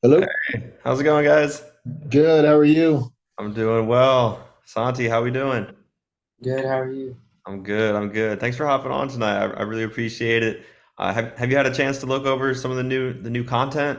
Hello. Hey, how's it going, guys? Good. How are you? I'm doing well. Santi, how we doing? Good, how are you? I'm good. I'm good. Thanks for hopping on tonight. I really appreciate it. Have you had a chance to look over some of the new content?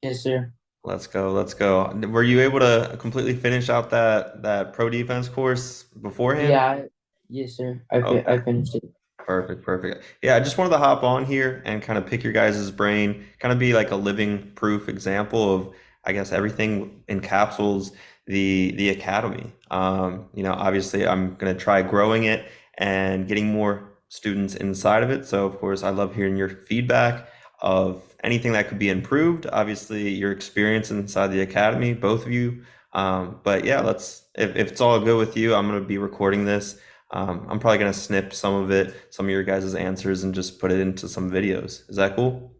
Yes, sir. Let's go. Let's go. Were you able to completely finish out that pro defense course beforehand? Yeah, yes, sir. I Okay. finished it. Perfect, perfect. Yeah, I just wanted to hop on here and kind of pick your guys' brain, kind of be like a living proof example of, I guess, everything encapsulates the academy. Obviously, I'm going to try growing it and getting more students inside of it. So, of course, I love hearing your feedback of anything that could be improved. Obviously, your experience inside the academy, both of you. But yeah, if it's all good with you, I'm going to be recording this. I'm probably gonna snip some of it, some of your guys' answers, and just put it into some videos. Is that cool?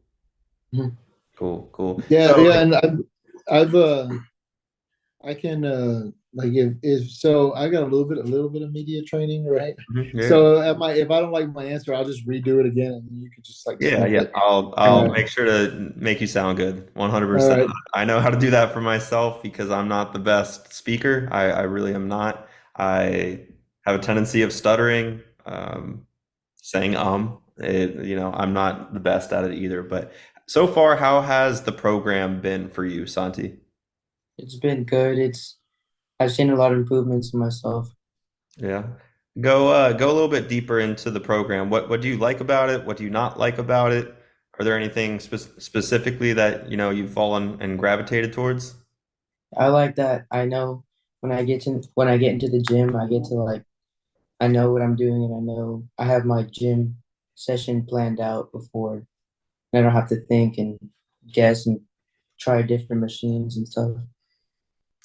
Mhm. Cool, cool. Yeah, So, yeah, and I've I can like if so I got a little bit of media training, right? yeah, So if I don't like my answer, I'll just redo it again, and you can just like yeah, snip yeah. it. I'll All make sure to make you sound good, all 100%. right. I know how to do that for myself because I'm not the best speaker. I really am not. I have a tendency of stuttering, saying I'm not the best at it either. But so far, how has the program been for you, Santi? It's been good. I've seen a lot of improvements in myself. Yeah. Go a little bit deeper into the program. What do you like about it? What do you not like about it? Are there anything specifically that you've fallen and gravitated towards? I like that I know when I get into the gym, I get to I know what I'm doing and I know I have my gym session planned out before. I don't have to think and guess and try different machines and stuff.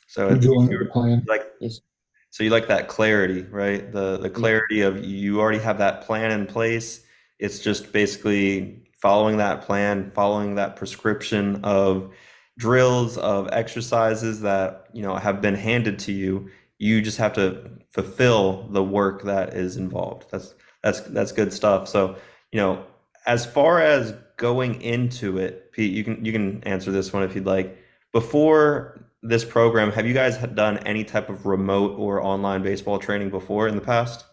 So You're doing it with a you plan. like Yes, so you like that clarity, right? The yes, clarity of you already have that plan in place. It's just basically following that plan, following that prescription of drills, of exercises that, have been handed to you. You just have to fulfill the work that is involved. That's good stuff. So, you know, as far as going into it, Pete, you can answer this one if you'd like. Before this program, have you guys done any type of remote or online baseball training before in the past?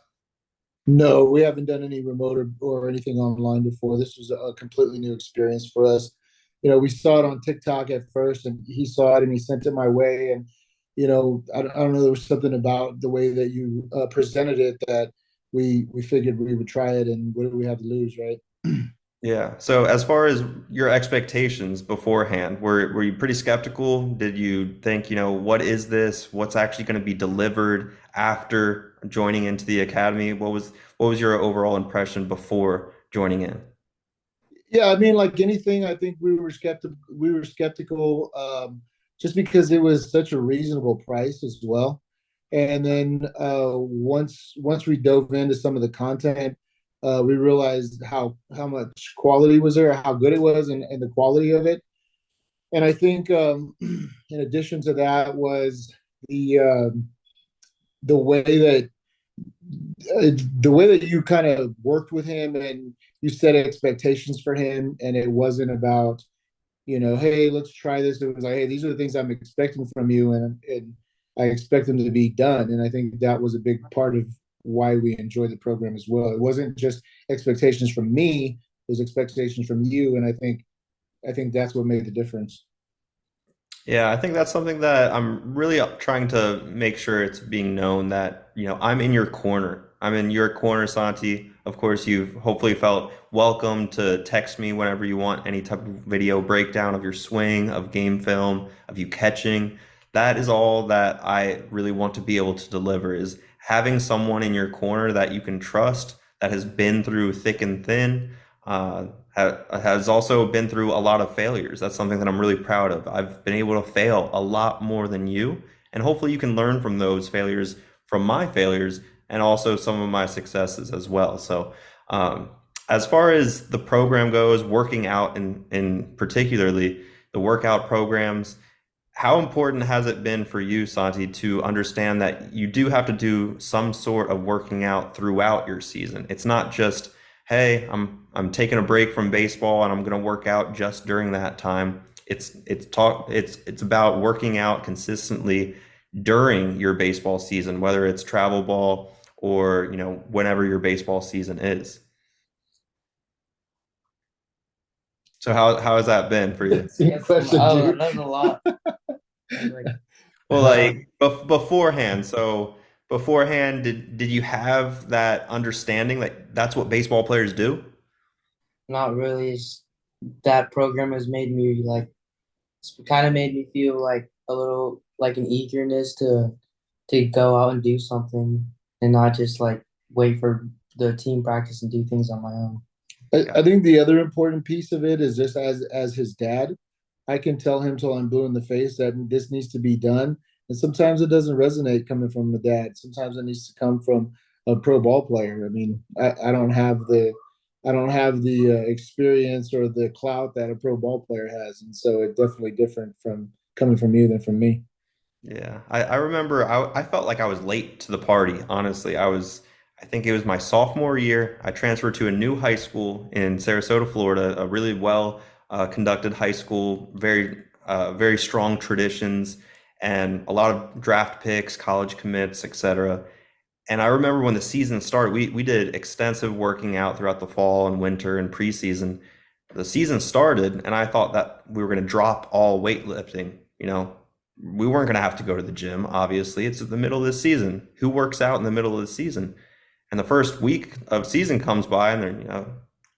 No, we haven't done any remote or anything online before. This was a completely new experience for us. We saw it on TikTok at first, and he saw it and he sent it my way. And I don't know, there was something about the way that you presented it that we figured we would try it. And what do we have to lose, right? Yeah. So as far as your expectations beforehand, were you pretty skeptical? Did you think, what is this? What's actually going to be delivered after joining into the academy? What was your overall impression before joining in? Yeah, I mean, like anything, I think we were skeptical, just because it was such a reasonable price as well. And then once we dove into some of the content, we realized how much quality was there, how good it was, and the quality of it. And I think, in addition to that, was the um the way that the way that you kind of worked with him, and you set expectations for him, and it wasn't about, hey, let's try this. It was like, hey, these are the things I'm expecting from you, and I expect them to be done. And I think that was a big part of why we enjoyed the program as well. It wasn't just expectations from me; it was expectations from you, and I think that's what made the difference. Yeah, I think that's something that I'm really trying to make sure it's being known that, I'm in your corner. I'm in your corner, Santi. Of course, you've hopefully felt welcome to text me whenever you want any type of video breakdown of your swing, of game film, of you catching. That is all that I really want to be able to deliver is having someone in your corner that you can trust, that has been through thick and thin, has also been through a lot of failures. That's something that I'm really proud of. I've been able to fail a lot more than you, and hopefully you can learn from those failures, from my failures, and also some of my successes as well. So, as far as the program goes, working out in particularly the workout programs, how important has it been for you, Santi, to understand that you do have to do some sort of working out throughout your season? It's not just, hey, I'm taking a break from baseball and I'm going to work out just during that time. it's about working out consistently during your baseball season, whether it's travel ball or, whenever your baseball season is. So how has that been for you? That's a good question, Oh, dude. that's a lot. That's like, Well, Uh, like beforehand, so beforehand, did you have that understanding that that's what baseball players do? not really. That program has made me like, it's kind of made me feel like a little like an eagerness to go out and do something and not just like wait for the team practice and do things on my own. I think the other important piece of it is just as his dad, I can tell him till I'm blue in the face that this needs to be done. And sometimes it doesn't resonate coming from the dad. Sometimes it needs to come from a pro ball player. I mean, I don't have the experience or the clout that a pro ball player has, and so it's definitely different from coming from you than from me. Yeah, I remember I felt like I was late to the party, honestly. I think it was my sophomore year. I transferred to a new high school in Sarasota, Florida, a really well conducted high school, very strong traditions, and a lot of draft picks, college commits, etc. And I remember when the season started, we did extensive working out throughout the fall and winter and preseason. The season started, and I thought that we were going to drop all weightlifting. We weren't going to have to go to the gym, obviously. It's the middle of the season. Who works out in the middle of the season? And the first week of season comes by, and then,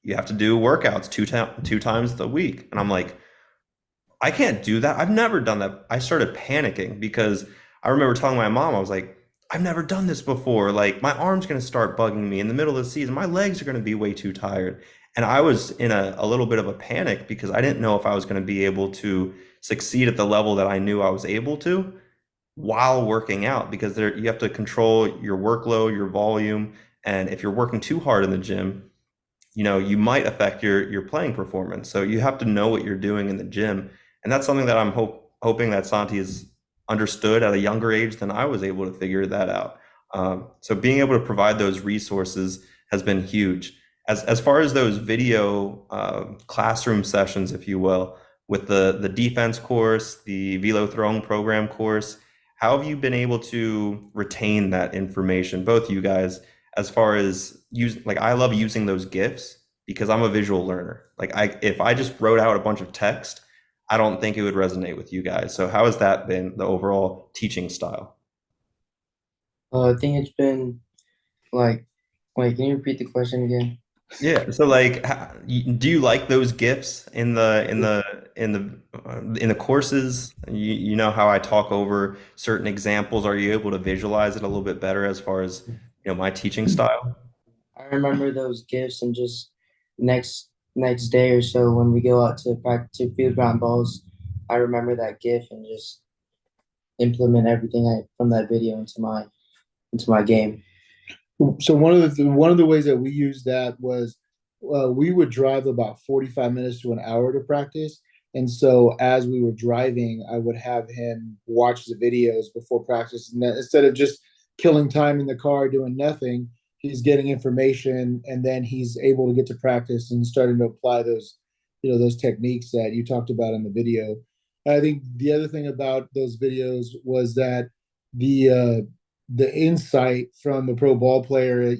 you have to do workouts two times a week. And I'm like, I can't do that. I've never done that. I started panicking because I remember telling my mom, I was like, I've never done this before. Like, my arm's going to start bugging me in the middle of the season. My legs are going to be way too tired. And I was in a little bit of a panic because I didn't know if I was going to be able to succeed at the level that I knew I was able to while working out because you have to control your workload, your volume. And if you're working too hard in the gym, you might affect your playing performance. So you have to know what you're doing in the gym, and that's something that I'm hoping that Santi has understood at a younger age than I was able to figure that out. So being able to provide those resources has been huge. As far as those video classroom sessions, if you will, with the defense course, the velo throwing program course, how have you been able to retain that information, both you guys? As far as like I love using those GIFs because I'm a visual learner. Like if I just wrote out a bunch of text, I don't think it would resonate with you guys. So how has that been the overall teaching style? I think it's been like, wait, can you repeat the question again? Yeah. So like, do you like those GIFs in the courses? You know how I talk over certain examples. Are you able to visualize it a little bit better as far as my teaching style? I remember those gifts and just next day or so when we go out to practice to field ground balls, I remember that GIF and just implement everything from that video into my game. So one of the ways that we used that was we would drive about 45 minutes to an hour to practice. And so as we were driving, I would have him watch the videos before practice. And then instead of just killing time in the car doing nothing, he's getting information and then he's able to get to practice and starting to apply those, those techniques that you talked about in the video. I think the other thing about those videos was that the the insight from a pro ball player,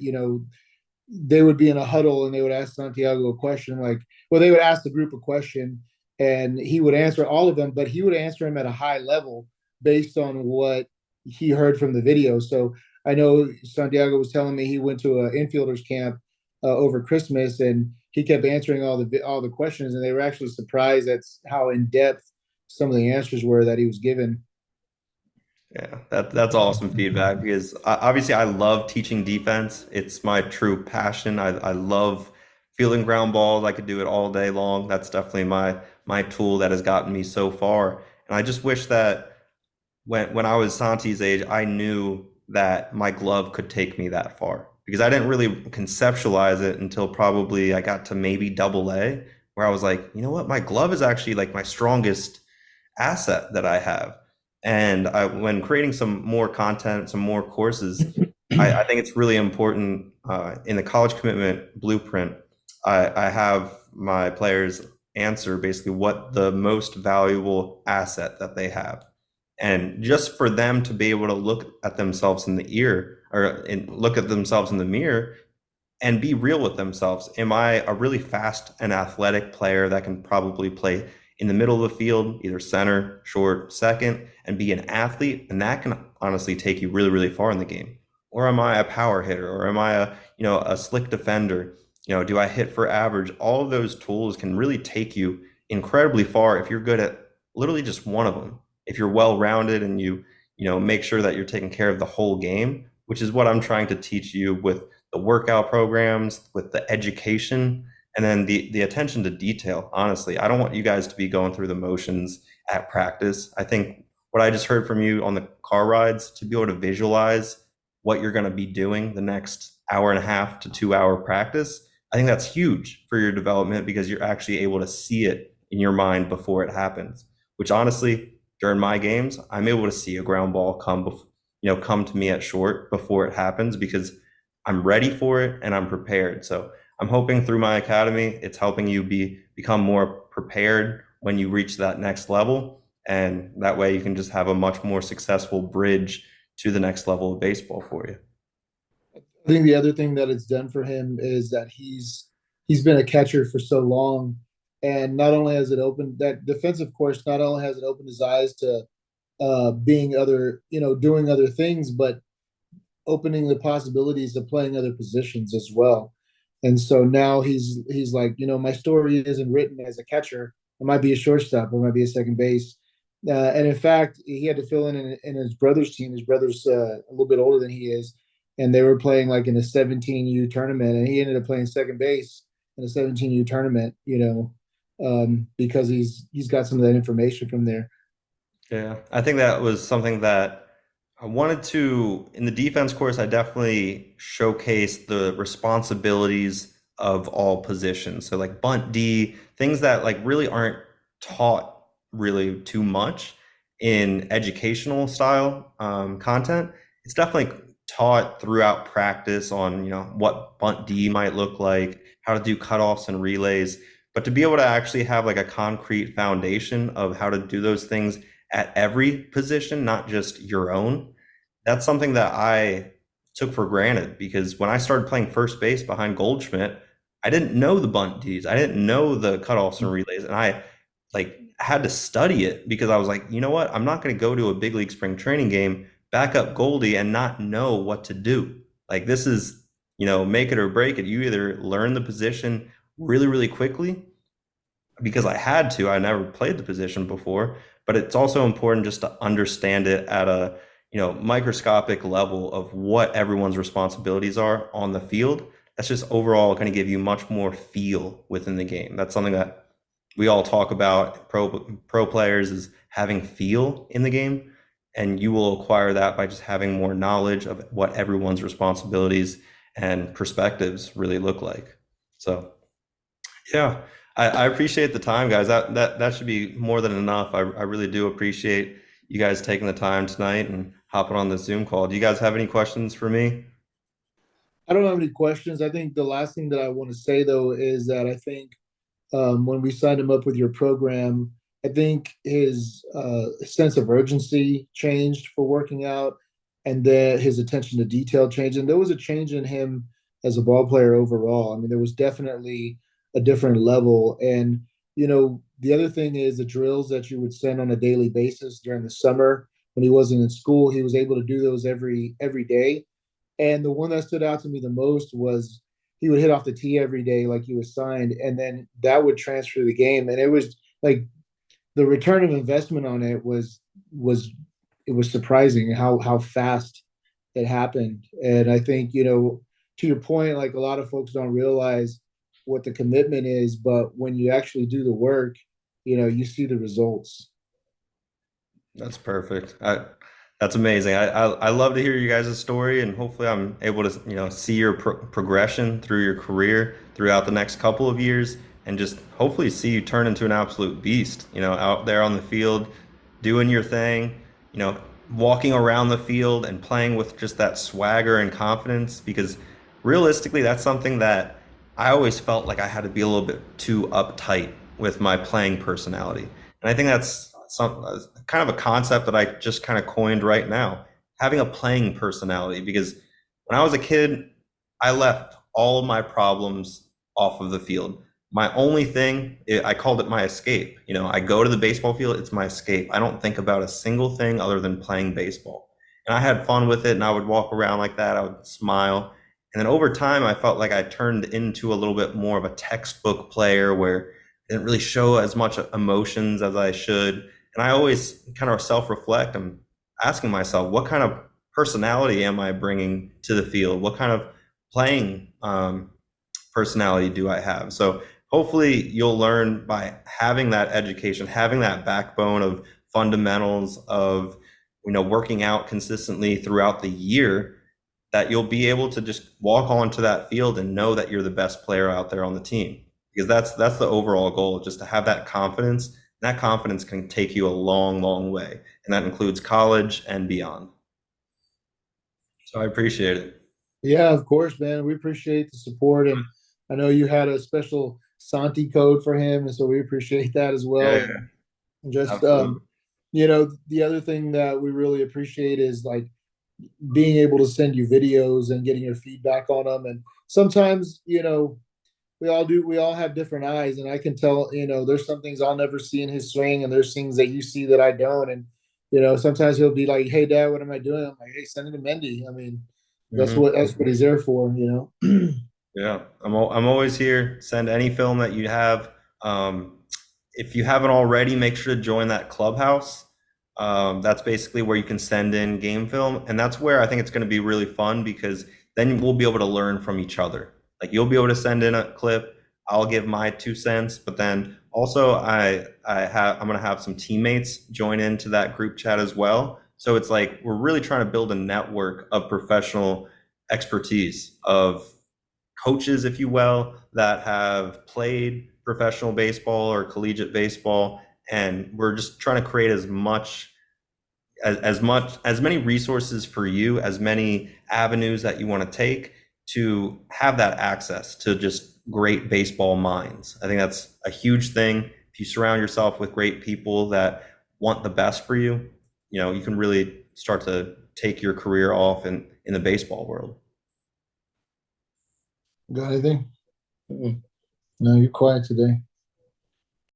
they would be in a huddle and they would ask Santiago a question like, well, they would ask the group a question and he would answer all of them, but he would answer them at a high level based on what he heard from the video. So I know Santiago was telling me he went to an infielders camp over Christmas and he kept answering all the questions and they were actually surprised at how in depth some of the answers were that he was given. Yeah, that's awesome feedback because obviously I love teaching defense. It's my true passion. I love fielding ground balls. I could do it all day long. That's definitely my tool that has gotten me so far. And I just wish that when I was Santi's age, I knew that my glove could take me that far because I didn't really conceptualize it until probably I got to maybe double A, where I was like, you know what, my glove is actually like my strongest asset that I have. And when creating some more content, some more courses, I think it's really important in the college commitment blueprint. I have my players answer basically what the most valuable asset that they have. And just for them to be able to look at themselves in the ear or look at themselves in the mirror and be real with themselves. Am I a really fast and athletic player that can probably play in the middle of the field, either center, short, second, and be an athlete? And that can honestly take you really, really far in the game. Or am I a power hitter? Or am I a slick defender? Do I hit for average? All of those tools can really take you incredibly far if you're good at literally just one of them. If you're well rounded and you make sure that you're taking care of the whole game, which is what I'm trying to teach you with the workout programs, with the education, and then the attention to detail. Honestly, I don't want you guys to be going through the motions at practice. I think what I just heard from you on the car rides, to be able to visualize what you're going to be doing the next hour and a half to 2 hour practice, I think that's huge for your development because you're actually able to see it in your mind before it happens. Which honestly, during my games, I'm able to see a ground ball come to me at short before it happens because I'm ready for it and I'm prepared. So I'm hoping through my academy, it's helping you become more prepared when you reach that next level. And that way you can just have a much more successful bridge to the next level of baseball for you. I think the other thing that it's done for him is that he's been a catcher for so long, and not only has it opened that defensive course, not only has it opened his eyes to being other, doing other things, but opening the possibilities of playing other positions as well. And so now he's like, my story isn't written as a catcher. I might be a shortstop. I might be a second base. And in fact, he had to fill in his brother's team. His brother's a little bit older than he is, and they were playing like in a 17U tournament, and he ended up playing second base in a 17U tournament. Because he's got some of that information from there. Yeah, I think that was something that I wanted to, in the defense course, I definitely showcased the responsibilities of all positions. So like bunt D, things that like really aren't taught really too much in educational style content. It's definitely taught throughout practice on, what bunt D might look like, how to do cutoffs and relays. But to be able to actually have like a concrete foundation of how to do those things at every position, not just your own, that's something that I took for granted because when I started playing first base behind Goldschmidt, I didn't know the bunt Ds. I didn't know the cutoffs and relays. And I like had to study it because I was like, you know what? I'm not going to go to a big league spring training game, back up Goldie and not know what to do. Like this is, make it or break it. You either learn the position really, really quickly because I had to. I never played the position before, but it's also important just to understand it at a, microscopic level of what everyone's responsibilities are on the field. That's just overall going to give you much more feel within the game. That's something that we all talk about pro players is having feel in the game, and you will acquire that by just having more knowledge of what everyone's responsibilities and perspectives really look like. So yeah, I appreciate the time, guys. That should be more than enough. I really do appreciate you guys taking the time tonight and hopping on this Zoom call. Do you guys have any questions for me? I don't have any questions. I think the last thing that I want to say though is that I think when we signed him up with your program, I think his sense of urgency changed for working out, and then his attention to detail changed. And there was a change in him as a ball player overall. I mean, there was definitely a different level. And the other thing is the drills that you would send on a daily basis during the summer when he wasn't in school. He was able to do those every day. And the one that stood out to me the most was he would hit off the tee every day like he was signed, and then that would transfer the game. And it was like the return of investment on it was it was surprising how fast it happened. And I think, to your point, like a lot of folks don't realize what the commitment is, but when you actually do the work, you see the results. That's perfect. That's amazing. I love to hear you guys' story, and hopefully I'm able to see your progression through your career throughout the next couple of years, and just hopefully see you turn into an absolute beast. Out there on the field, doing your thing. You know, walking around the field and playing with just that swagger and confidence. Because realistically, that's something that I always felt like I had to be a little bit too uptight with my playing personality. And I think that's kind of a concept that I just kind of coined right now, having a playing personality. Because when I was a kid, I left all of my problems off of the field. My only thing, I called it my escape. You know, I go to the baseball field, it's my escape. I don't think about a single thing other than playing baseball. And I had fun with it, and I would walk around like that. I would smile. And then over time, I felt like I turned into a little bit more of a textbook player where I didn't really show as much emotions as I should. And I always kind of self-reflect. I'm asking myself, what kind of personality am I bringing to the field? What kind of playing personality do I have? So hopefully you'll learn by having that education, having that backbone of fundamentals of, working out consistently throughout the year, that you'll be able to just walk onto that field and know that you're the best player out there on the team. Because that's the overall goal, just to have that confidence. And that confidence can take you a long, long way. And that includes college and beyond. So I appreciate it. Yeah, of course, man. We appreciate the support, and I know you had a special Santi code for him, and so we appreciate that as well. Yeah, And just absolutely. the other thing that we really appreciate is like being able to send you videos and getting your feedback on them. And sometimes, we all have different eyes, and I can tell, there's some things I'll never see in his swing, and there's things that you see that I don't. And sometimes he'll be like, "Hey, Dad, what am I doing?" I'm like, "Hey, send it to Mendy." I mean, Mhm. that's what he's there for. Yeah, I'm always here. Send any film that you have. Um, if you haven't already, make sure to join that clubhouse. That's basically where you can send in game film, and that's where I think it's going to be really fun because then we'll be able to learn from each other. Like you'll be able to send in a clip, I'll give my 2 cents, but then also I'm going to have some teammates join into that group chat as well. So it's like we're really trying to build a network of professional expertise of coaches, if you will, that have played professional baseball or collegiate baseball, and we're just trying to create as many resources for you, as many avenues that you want to take to have that access to just great baseball minds. I think that's a huge thing. If you surround yourself with great people that want the best for you, you can really start to take your career off in the baseball world. Got anything? Mm-mm. No, you're quiet today.